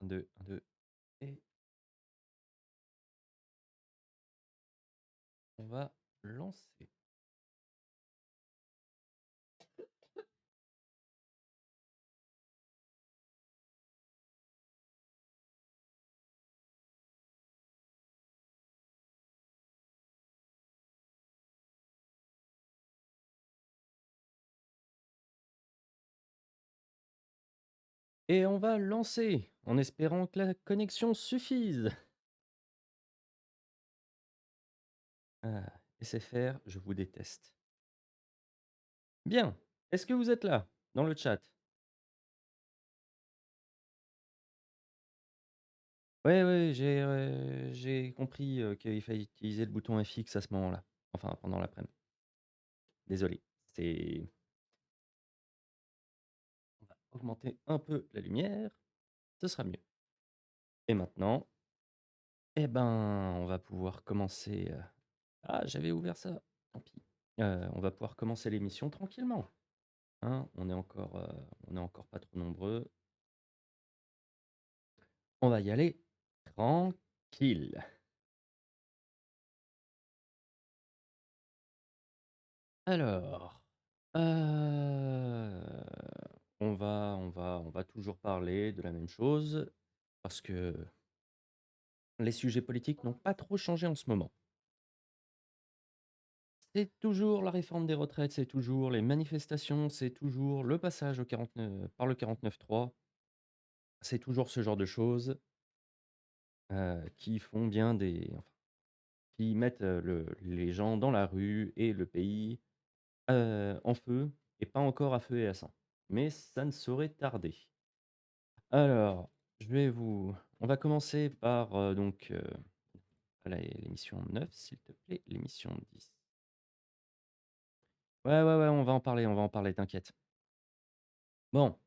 1, 2, 1, 2 et on va lancer. Et on va lancer, en espérant que la connexion suffise. Ah, SFR, je vous déteste. Bien, est-ce que vous êtes là, dans le chat? Ouais, ouais, j'ai compris, qu'il fallait utiliser le bouton FX à ce moment-là. Enfin, pendant l'après-midi. Désolé, c'est on va augmenter un peu la lumière, ce sera mieux. Et maintenant, eh ben, on va pouvoir commencer, ah, j'avais ouvert ça, tant pis. On va pouvoir commencer l'émission tranquillement, hein. On est encore pas trop nombreux. On va y aller tranquille. Alors, on va toujours parler de la même chose parce que les sujets politiques n'ont pas trop changé en ce moment. C'est toujours la réforme des retraites, c'est toujours les manifestations, c'est toujours le passage au 49 par le 49.3. C'est toujours ce genre de choses, qui font bien des enfin, qui mettent, les gens dans la rue et le pays, en feu et pas encore à feu et à sang. Mais ça ne saurait tarder. Alors, on va commencer par, l'émission 9, s'il te plaît, l'émission 10. Ouais, ouais, ouais, on va en parler, t'inquiète. Bon,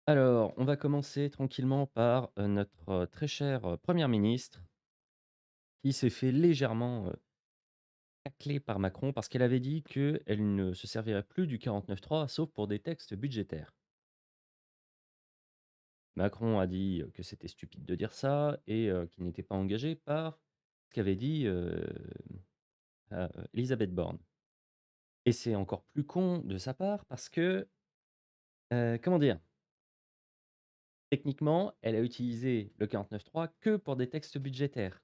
alors, on va commencer tranquillement par, notre, très chère, 1re ministre qui s'est fait légèrement, tacler par Macron parce qu'elle avait dit qu'elle ne se servirait plus du 49.3 sauf pour des textes budgétaires. Macron a dit, que c'était stupide de dire ça et qu'il n'était pas engagé par ce qu'avait dit, Élisabeth Borne. Et c'est encore plus con de sa part parce que, comment dire? Techniquement, elle a utilisé le 49.3 que pour des textes budgétaires.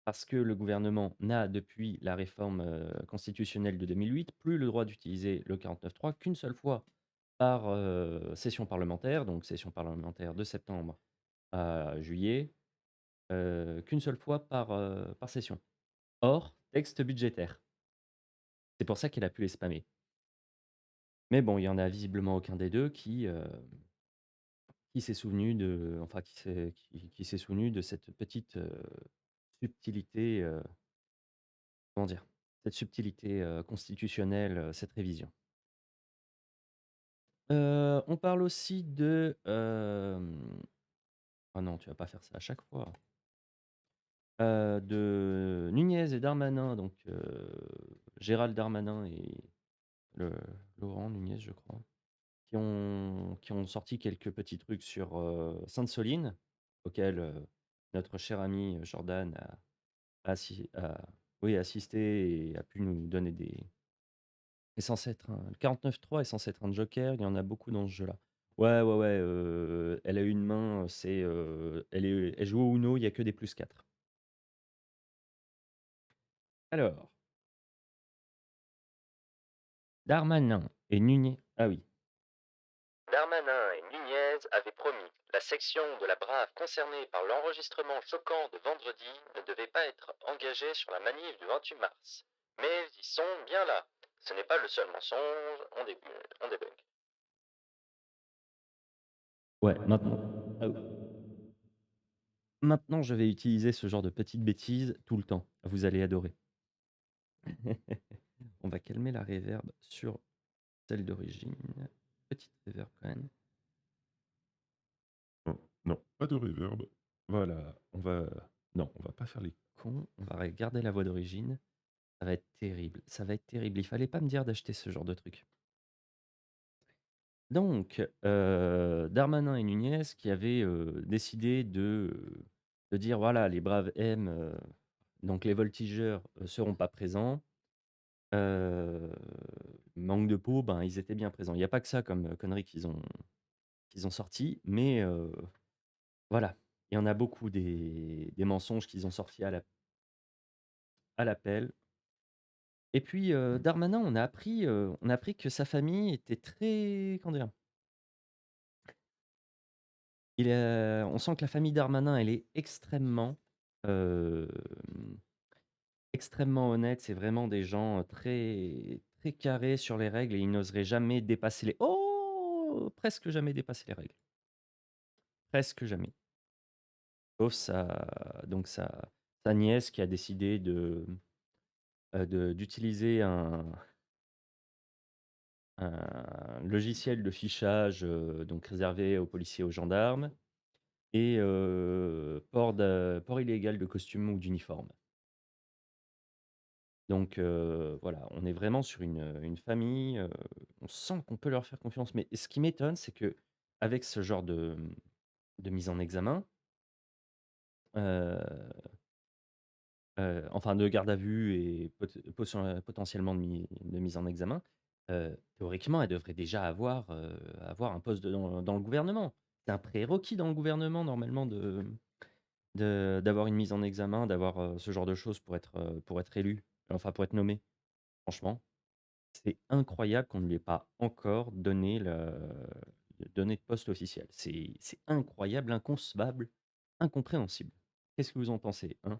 Parce que le gouvernement n'a, depuis la réforme, constitutionnelle de 2008, plus le droit d'utiliser le 49.3 qu'une seule fois par, session parlementaire, donc session parlementaire de septembre à juillet, qu'une seule fois par session. Hors texte budgétaire. C'est pour ça qu'elle a pu les spammer. Mais bon, il y en a visiblement aucun des 2 qui s'est souvenu de enfin qui s'est souvenu de cette petite, subtilité, comment dire? Cette subtilité, constitutionnelle, cette révision. On parle aussi de, oh non, tu vas pas faire ça à chaque fois. De Nunez et Darmanin, donc Gérald Darmanin et le Laurent Nunez, je crois, qui ont sorti quelques petits trucs sur, Sainte-Soline, auquel, notre cher ami, Jordan a oui, assisté et a pu nous donner des est censé être un le 49.3 est censé être un joker, il y en a beaucoup dans ce jeu-là. Ouais, ouais, ouais, elle a une main, elle joue au Uno, il y a que des +4. Alors, Darmanin et Nunez ah oui. Darmanin et Nunez avaient promis. La section de la Brave concernée par l'enregistrement choquant de vendredi ne devait pas être engagée sur la manif du 28 mars. Mais ils sont bien là. Ce n'est pas le seul mensonge, on débunk. Ouais, maintenant je vais utiliser ce genre de petites bêtises tout le temps. Vous allez adorer. On va calmer la reverb sur celle d'origine. Petite reverb quand même. Oh, non, pas de reverb. Voilà, non, on va pas faire les cons, on va garder la voix d'origine. Ça va être terrible, ça va être terrible. Il fallait pas me dire d'acheter ce genre de truc. Darmanin et Nunez qui avaient, décidé de dire: «Voilà, les braves M, donc les voltigeurs, seront pas présents». Heu, Manque de peau, ben, ils étaient bien présents. Il y a pas que ça comme, conneries qu'ils ont sorti, mais voilà. Il y en a beaucoup des mensonges qu'ils ont sortis à l'appel. Et puis, Darmanin, on a appris que sa famille était très comment dire? On sent que la famille Darmanin, elle est hem, extrêmement honnête. C'est vraiment des gens, très très carrés sur les règles et ils n'oseraient jamais dépasser les presque jamais dépasser les règles. Presque jamais. Sauf sa nièce qui a décidé d'utiliser un logiciel de fichage, donc réservé aux policiers, aux gendarmes et port illégal de costume ou d'uniforme. Donc voilà, on est vraiment sur une famille, on sent qu'on peut leur faire confiance. Mais ce qui m'étonne, c'est que avec ce genre de mise en examen, heu enfin de garde à vue et potentiellement de mise en examen, théoriquement, elle devrait déjà avoir un poste dans le gouvernement. C'est un prérequis dans le gouvernement normalement d'avoir une mise en examen, d'avoir, ce genre de choses pour être élu, enfin pour être nommé. Franchement, c'est incroyable qu'on ne lui ait pas encore donné de poste officiel. C'est incroyable, inconcevable, incompréhensible. Qu'est-ce que vous en pensez, hein?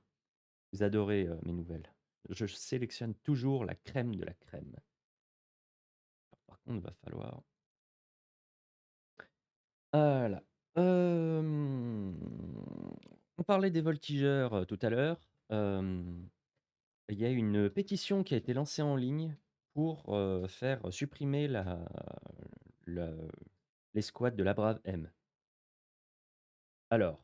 Vous adorez, mes nouvelles. Je sélectionne toujours la crème de la crème. Par contre, va falloir voilà. Hem, on parlait des voltigeurs, tout à l'heure. Il y a une pétition qui a été lancée en ligne pour, faire supprimer la les squats de la Brave M. Alors,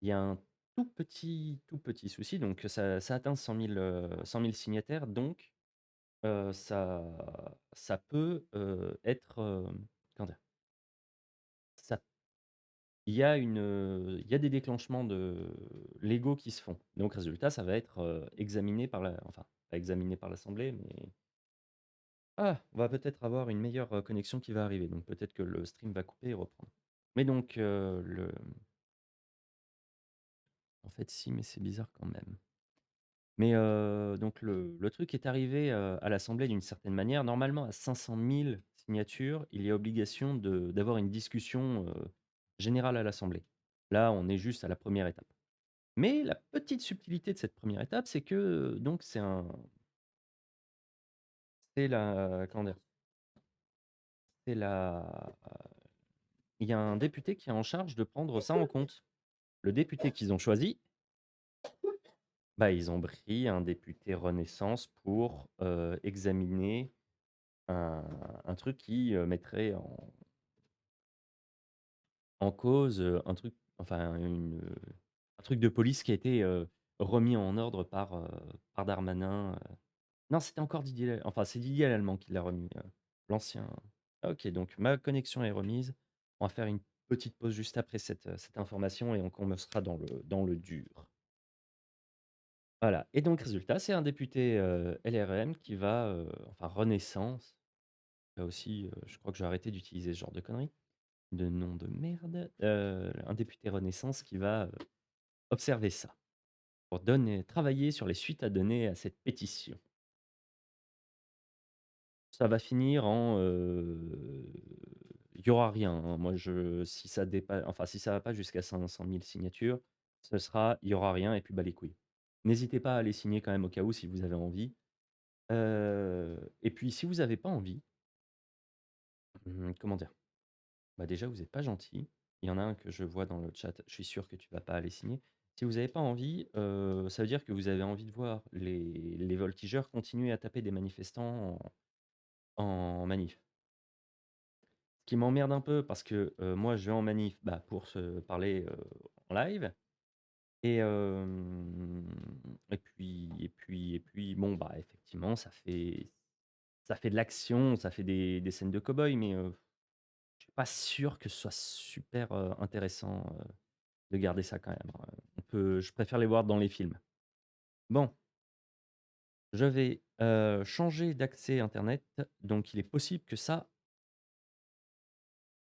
il y a un tout petit souci, donc ça atteint 100 000 signataires, donc ça peut, être, comment dire? Ça il y a des déclenchements légaux qui se font. Donc résultat, ça va être, examiné par pas examiné par l'assemblée, mais on va peut-être avoir une meilleure, connexion qui va arriver, donc peut-être que le stream va couper et reprendre. Mais donc, en fait si, mais c'est bizarre quand même. Mais donc le truc est arrivé, à l'assemblée d'une certaine manière. Normalement, à 500 000 signatures, il y a obligation d'avoir une discussion, générale à l'assemblée. Là, on est juste à la première étape. Mais la petite subtilité de cette première étape, c'est que, donc c'est la comment dire? C'est la il y a un député qui est en charge de prendre ça en compte. Le député qu'ils ont choisi, bah, ils ont pris un député Renaissance pour, examiner un truc qui, mettrait en cause, un truc enfin un truc de police qui a été, remis en ordre par Darmanin. Non, c'était encore c'est Didier Lallement qui l'a remis, l'ancien. Ah OK, donc ma connexion est remise. On va faire une petite pause juste après cette information et on commencera dans le dur. Voilà et donc résultat, c'est un député, LRM qui va, enfin Renaissance, là aussi, je crois que je vais arrêter d'utiliser ce genre de conneries, de nom de merde, un député Renaissance qui va, observer ça, pour travailler sur les suites à donner à cette pétition. Ça va finir en, il y aura rien, hein. Moi je si ça dépa enfin si ça va pas jusqu'à 500 000 signatures, ce sera il y aura rien et puis bah les couilles. N'hésitez pas à aller signer quand même au cas où si vous avez envie. Et puis si vous avez pas envie, comment dire? Bah, déjà vous êtes pas gentil. Il y en a un que je vois dans le chat, je suis sûr que tu vas pas aller signer. Si vous avez pas envie, ça veut dire que vous avez envie de voir les voltigeurs continuer à taper des manifestants en manif. Ce qui m'emmerde un peu parce que, moi je vais en manif, bah, pour se parler, en live et puis bon, bah, effectivement ça fait de l'action, ça fait des scènes de cow-boy mais, pas sûr que ce soit super, intéressant, de garder ça quand même, hein. Je préfère les voir dans les films. Bon, je vais, changer d'accès internet, donc il est possible que ça